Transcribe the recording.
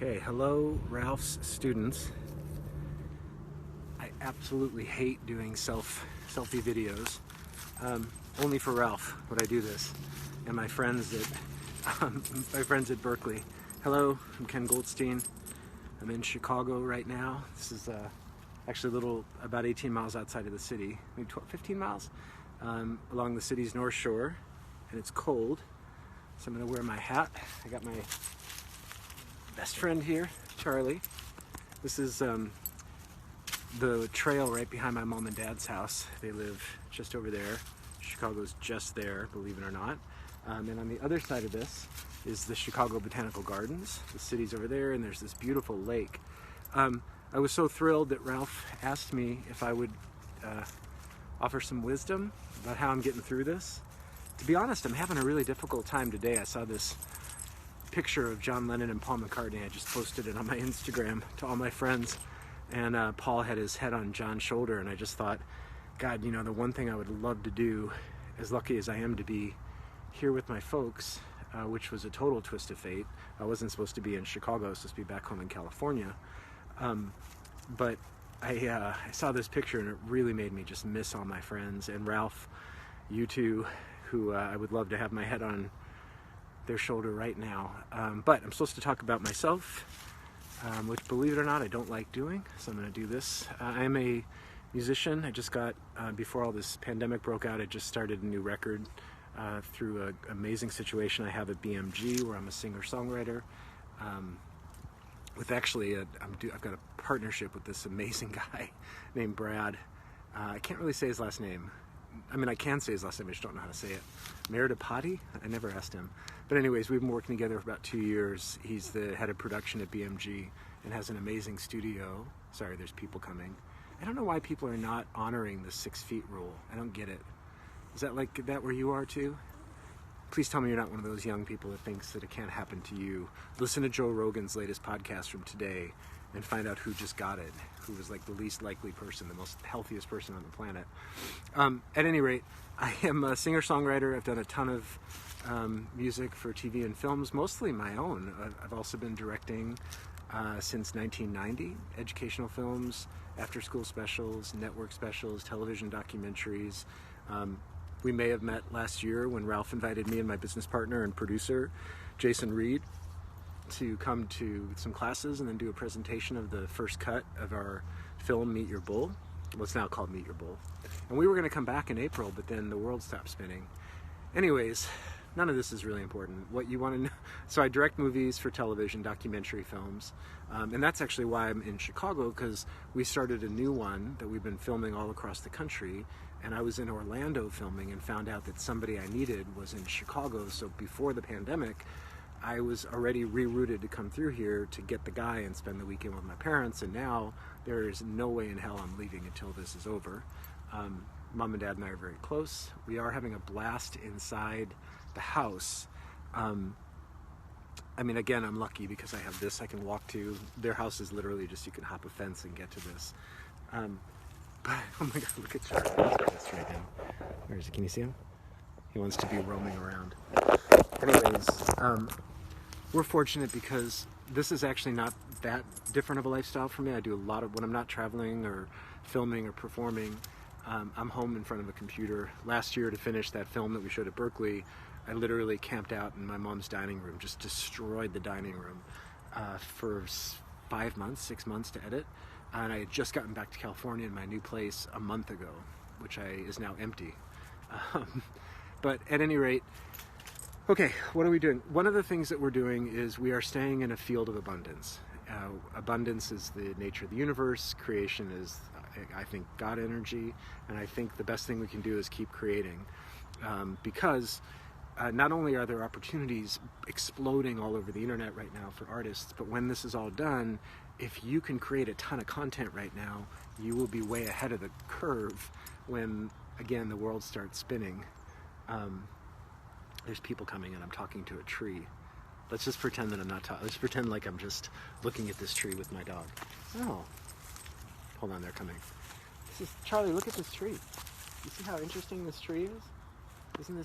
Okay, hello Ralph's students. I absolutely hate doing selfie videos. Only for Ralph would I do this, and my friends at Berklee. Hello, I'm Ken Goldstein. I'm in Chicago right now. This is actually about 18 miles outside of the city, maybe 15 miles, along the city's North Shore, and it's cold, so I'm gonna wear my hat. I got my best friend here, Charlie. This is the trail right behind my mom and dad's house. They live just over there. Chicago's just there, believe it or not. And on the other side of this is the Chicago Botanical Gardens. The city's over there, and there's this beautiful lake. I was so thrilled that Ralph asked me if I would offer some wisdom about how I'm getting through this. To be honest, I'm having a really difficult time today. I saw this picture of John Lennon and Paul McCartney. I just posted it on my Instagram to all my friends, and Paul had his head on John's shoulder, and I just thought, God, you know, the one thing I would love to do, as lucky as I am to be here with my folks, which was a total twist of fate. I wasn't supposed to be in Chicago, I was supposed to be back home in California. But I saw this picture, and it really made me just miss all my friends, and Ralph, you two, who I would love to have my head on their shoulder right now. But I'm supposed to talk about myself, which, believe it or not, I don't like doing, so I'm going to do this. I am a musician. I just got, before all this pandemic broke out, I just started a new record through an amazing situation I have at BMG, where I'm a singer-songwriter. With actually, I've got a partnership with this amazing guy named Brad. I can't really say his last name. I mean, I can say his last name, I just don't know how to say it. Meredipati? I never asked him. But anyways, we've been working together for about 2 years. He's the head of production at BMG and has an amazing studio. Sorry, there's people coming. I don't know why people are not honoring the 6 feet rule. I don't get it. Is that like that where you are too? Please tell me you're not one of those young people that thinks that it can't happen to you. Listen to Joe Rogan's latest podcast from today and find out who just got it, who was like the least likely person, the most healthiest person on the planet. At any rate, I am a singer-songwriter. I've done a ton of music for TV and films, mostly my own. I've also been directing since 1990, educational films, after-school specials, network specials, television documentaries. We may have met last year when Ralph invited me and my business partner and producer, Jason Reed, to come to some classes and then do a presentation of the first cut of our film, Meet Your Bull. What's now called Meet Your Bull. And we were going to come back in April, but then the world stopped spinning. Anyways, none of this is really important. What you want to know, so I direct movies for television, documentary films, and that's actually why I'm in Chicago, because we started a new one that we've been filming all across the country, and I was in Orlando filming and found out that somebody I needed was in Chicago. So before the pandemic, I was already rerouted to come through here to get the guy and spend the weekend with my parents, and now there is no way in hell I'm leaving until this is over. Mom and Dad and I are very close. We are having a blast inside the house. I mean, again, I'm lucky because I have this I can walk to. Their house is literally just, you can hop a fence and get to this. But, oh my God, look at Charlie. That's right now. Where is he? Can you see him? He wants to be roaming around. Anyways, we're fortunate because this is actually not that different of a lifestyle for me. I do a lot of, when I'm not traveling or filming or performing, I'm home in front of a computer. Last year, to finish that film that we showed at Berklee, I literally camped out in my mom's dining room, just destroyed the dining room for 5 months, 6 months to edit. And I had just gotten back to California in my new place a month ago, which is now empty. But at any rate, okay, what are we doing? One of the things that we're doing is we are staying in a field of abundance. Abundance is the nature of the universe. Creation is, I think, God energy. And I think the best thing we can do is keep creating. Because not only are there opportunities exploding all over the internet right now for artists, but when this is all done, if you can create a ton of content right now, you will be way ahead of the curve when, again, the world starts spinning. There's people coming and I'm talking to a tree. Let's just pretend that I'm not talking. Let's pretend like I'm just looking at this tree with my dog. Oh, hold on, they're coming. Charlie, look at this tree. You see how interesting this tree is? Isn't this